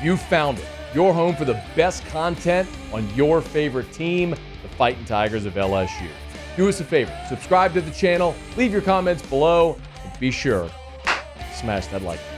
You found it. Your home for the best content on your favorite team, the Fighting Tigers of LSU. Do us a favor, subscribe to the channel, leave your comments below, and be sure to smash that like button.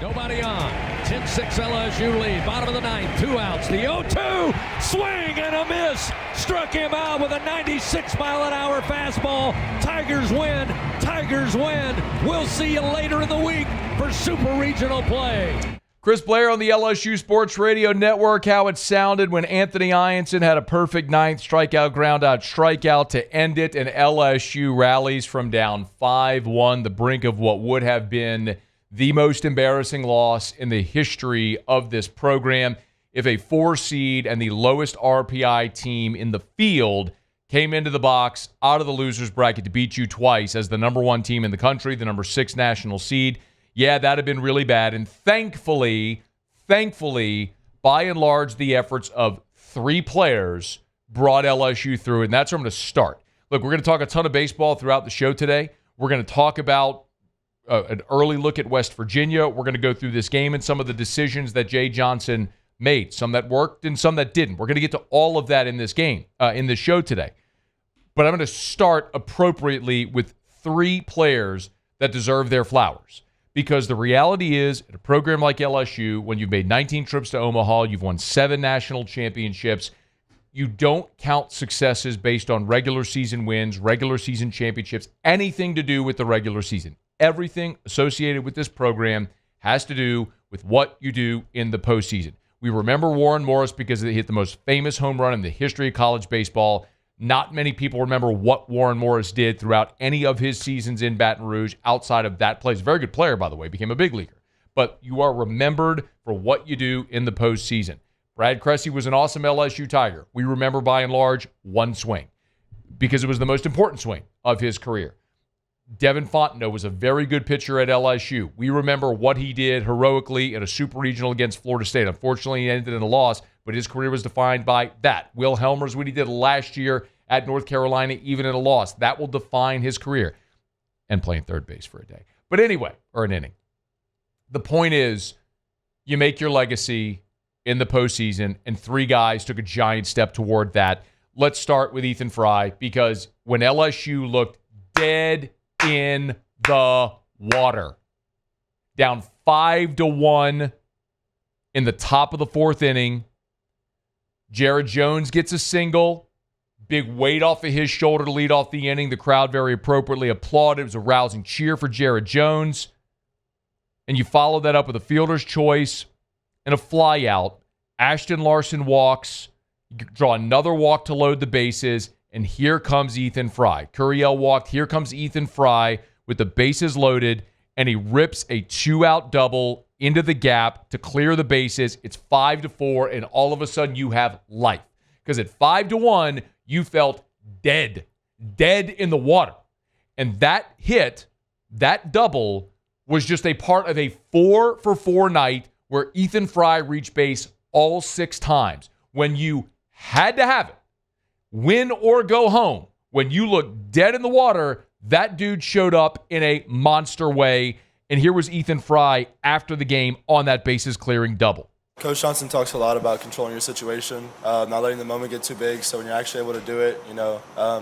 Nobody on. 10-6 LSU lead. Bottom of the ninth. 2 outs. The 0-2. Swing and a miss. Struck him out with a 96-mile-an-hour fastball. Tigers win. Tigers win. We'll see you later in the week for Super Regional play. Chris Blair on the LSU Sports Radio Network. How it sounded when Anthony Ianson had a perfect ninth strikeout, ground-out strikeout to end it, and LSU rallies from down 5-1, the brink of what would have been the most embarrassing loss in the history of this program. If a 4 seed and the lowest RPI team in the field came into the box out of the loser's bracket to beat you twice as the number 1 team in the country, the number 6 national seed, yeah, that had been really bad. And thankfully, by and large, the efforts of 3 players brought LSU through. And that's where I'm going to start. Look, we're going to talk a ton of baseball throughout the show today. We're going to talk about an early look at West Virginia. We're going to go through this game and some of the decisions that Jay Johnson made, some that worked and some that didn't. We're going to get to all of that in this game, in this show today. But I'm going to start appropriately with 3 players that deserve their flowers. Because the reality is, at a program like LSU, when you've made 19 trips to Omaha, you've won 7 national championships, you don't count successes based on regular season wins, regular season championships, anything to do with the regular season. Everything associated with this program has to do with what you do in the postseason. We remember Warren Morris because he hit the most famous home run in the history of college baseball. Not many people remember what Warren Morris did throughout any of his seasons in Baton Rouge outside of that play. He's a very good player, by the way, became a big leaguer. But you are remembered for what you do in the postseason. Brad Cressy was an awesome LSU Tiger. We remember, by and large, 1 swing because it was the most important swing of his career. Devin Fontenot was a very good pitcher at LSU. We remember what he did heroically in a super regional against Florida State. Unfortunately, he ended in a loss, but his career was defined by that. Will Helmer's what he did last year at North Carolina, even in a loss. That will define his career. And playing third base for a day. But anyway, or an inning. The point is, you make your legacy in the postseason, and 3 guys took a giant step toward that. Let's start with Ethan Frey, because when LSU looked dead in the water, down 5-1 in the top of the 4th inning, Jared Jones gets a single, big weight off of his shoulder to lead off the inning. The crowd very appropriately applauded. It was a rousing cheer for Jared Jones. And you follow that up with a fielder's choice and a fly out. Ashton Larson walks, you draw another walk to load the bases, and here comes Ethan Frey. Curiel walked. Here comes Ethan Frey with the bases loaded, and he rips a 2-out double into the gap to clear the bases. It's 5-4, and all of a sudden you have life. Because at 5-1, you felt dead in the water. And that hit, that double, was just a part of a 4-for-4 night where Ethan Frey reached base all 6 times. When you had to have it, win or go home, when you look dead in the water, that dude showed up in a monster way. And here was Ethan Frey after the game on that bases clearing double. Coach Johnson talks a lot about controlling your situation, not letting the moment get too big. So when you're actually able to do it,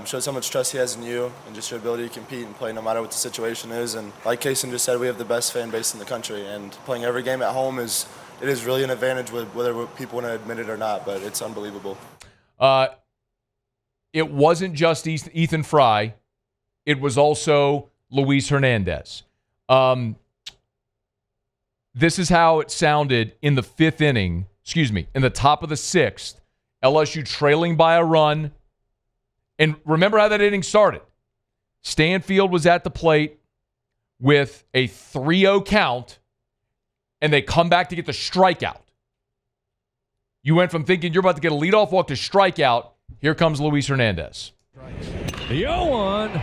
shows how much trust he has in you and just your ability to compete and play no matter what the situation is. And like Casen just said, we have the best fan base in the country, and playing every game at home is really an advantage, whether people want to admit it or not. But it's unbelievable. It wasn't just Ethan Frey. It was also Luis Hernandez. This is how it sounded in the 5th inning, in the top of the 6th. LSU trailing by a run. And remember how that inning started. Stanfield was at the plate with a 3-0 count, and they come back to get the strikeout. You went from thinking you're about to get a leadoff walk to strikeout. Here comes Luis Hernandez. The 0-1.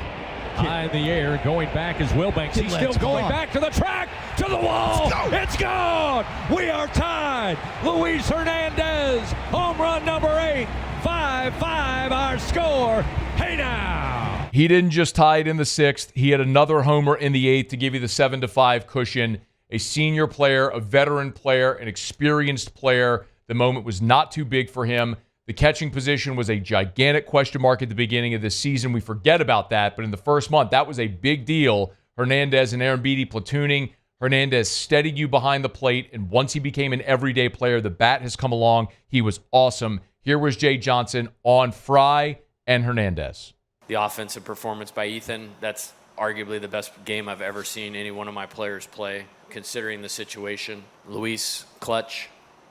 High in the air, going back is Wilbanks. He's still going back to the track, to the wall. It's gone. We are tied. Luis Hernandez, home run number 8. 5-5 our score. Hey now. He didn't just tie it in the 6th. He had another homer in the 8th to give you the 7-5 cushion. A senior player, a veteran player, an experienced player. The moment was not too big for him. The catching position was a gigantic question mark at the beginning of this season. We forget about that, but in the first month, that was a big deal. Hernandez and Aaron Beatty platooning. Hernandez steadied you behind the plate, and once he became an everyday player, the bat has come along. He was awesome. Here was Jay Johnson on Frey and Hernandez. The offensive performance by Ethan, that's arguably the best game I've ever seen any one of my players play, considering the situation. Luis, clutch.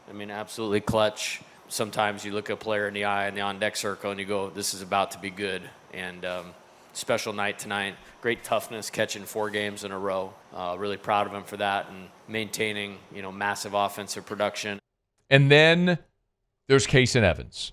I mean, absolutely clutch. Sometimes you look a player in the eye in the on-deck circle and you go, this is about to be good. And special night tonight. Great toughness, catching 4 games in a row. Really proud of him for that and maintaining, massive offensive production. And then there's Casen Evans.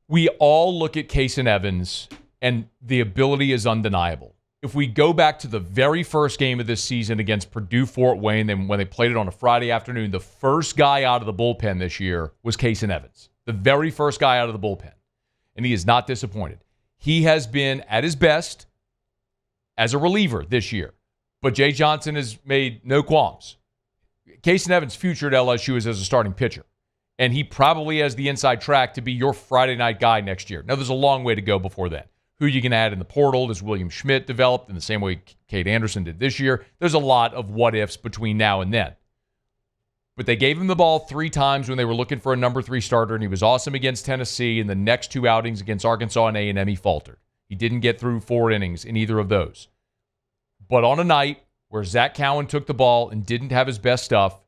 We all look at Casen Evans, and the ability is undeniable. If we go back to the very first game of this season against Purdue-Fort Wayne, when they played it on a Friday afternoon, the first guy out of the bullpen this year was Casen Evans. The very first guy out of the bullpen. And he is not disappointed. He has been at his best as a reliever this year. But Jay Johnson has made no qualms. Casen Evans' future at LSU is as a starting pitcher. And he probably has the inside track to be your Friday night guy next year. Now, there's a long way to go before then. Who you can add in the portal? Does William Schmidt develop in the same way Cade Anderson did this year? There's a lot of what-ifs between now and then. But they gave him the ball 3 times when they were looking for a number 3 starter, and he was awesome against Tennessee. In the next 2 outings against Arkansas and A&M, he faltered. He didn't get through 4 innings in either of those. But on a night where Zach Cowan took the ball and didn't have his best stuff,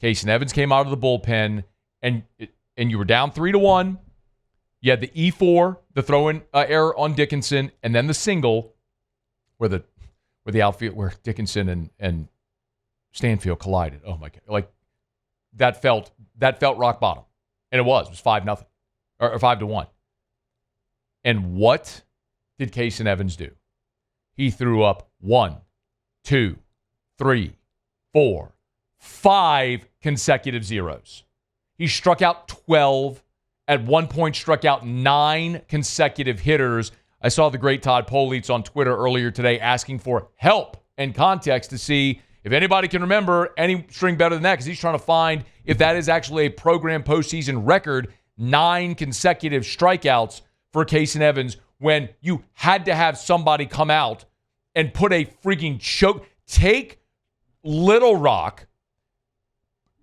Casen Evans came out of the bullpen, and you were down 3-1. You had the E4, the throw-in error on Dickinson, and then the single where the outfield, where Dickinson and Stanfield collided. Oh my God! Like that felt rock bottom, and it was 5-0 or 5-1. And what did Casen Evans do? He threw up 1, 2, 3, 4, 5 consecutive zeros. He struck out 12. At one point, struck out 9 consecutive hitters. I saw the great Todd Politz on Twitter earlier today asking for help and context to see if anybody can remember any string better than that, because he's trying to find if that is actually a program postseason record, 9 consecutive strikeouts for Casen Evans, when you had to have somebody come out and put a freaking choke. Take Little Rock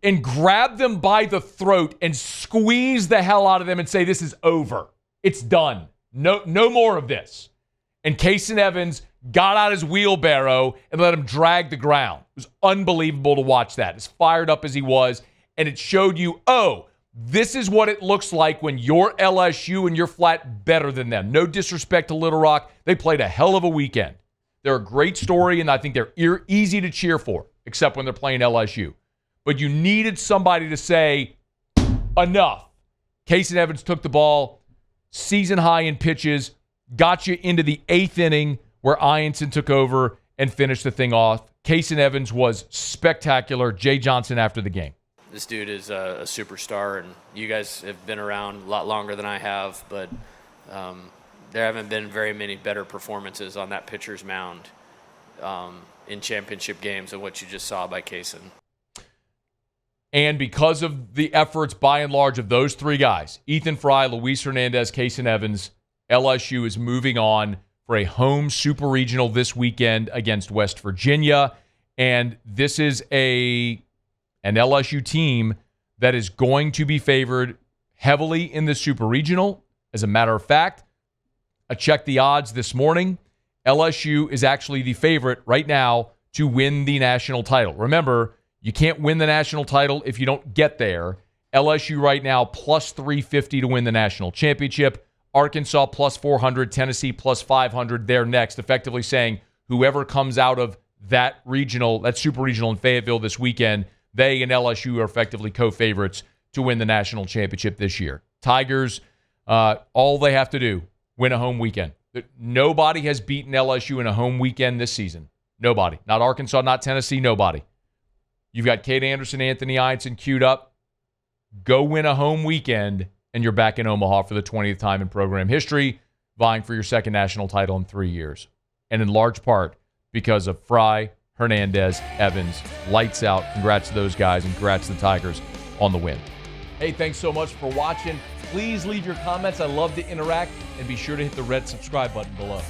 and grab them by the throat and squeeze the hell out of them and say, this is over. It's done. No more of this. And Casen Evans got out his wheelbarrow and let him drag the ground. It was unbelievable to watch that, as fired up as he was. And it showed you, this is what it looks like when you're LSU and you're flat better than them. No disrespect to Little Rock. They played a hell of a weekend. They're a great story, and I think they're easy to cheer for, except when they're playing LSU. But you needed somebody to say, enough. Casen Evans took the ball, season high in pitches, got you into the 8th inning where Ianson took over and finished the thing off. Casen Evans was spectacular. Jay Johnson after the game. This dude is a superstar, and you guys have been around a lot longer than I have, but there haven't been very many better performances on that pitcher's mound in championship games than what you just saw by Casen. And because of the efforts, by and large, of those 3 guys, Ethan Frey, Luis Hernandez, Casen Evans, LSU is moving on for a home super regional this weekend against West Virginia. And this is an LSU team that is going to be favored heavily in the super regional. As a matter of fact, I checked the odds this morning. LSU is actually the favorite right now to win the national title. Remember, you can't win the national title if you don't get there. LSU right now plus 350 to win the national championship. Arkansas plus 400. Tennessee plus 500. They're next, effectively saying whoever comes out of that regional, that super regional in Fayetteville this weekend, they and LSU are effectively co-favorites to win the national championship this year. Tigers, all they have to do, win a home weekend. Nobody has beaten LSU in a home weekend this season. Nobody. Not Arkansas, not Tennessee, nobody. You've got Cade Anderson, Anthony Ianson queued up. Go win a home weekend, and you're back in Omaha for the 20th time in program history. vying for your second national title in 3 years. And in large part because of Frey, Hernandez, Evans. Lights out. Congrats to those guys, and congrats to the Tigers on the win. Hey, thanks so much for watching. Please leave your comments. I love to interact, and be sure to hit the red subscribe button below.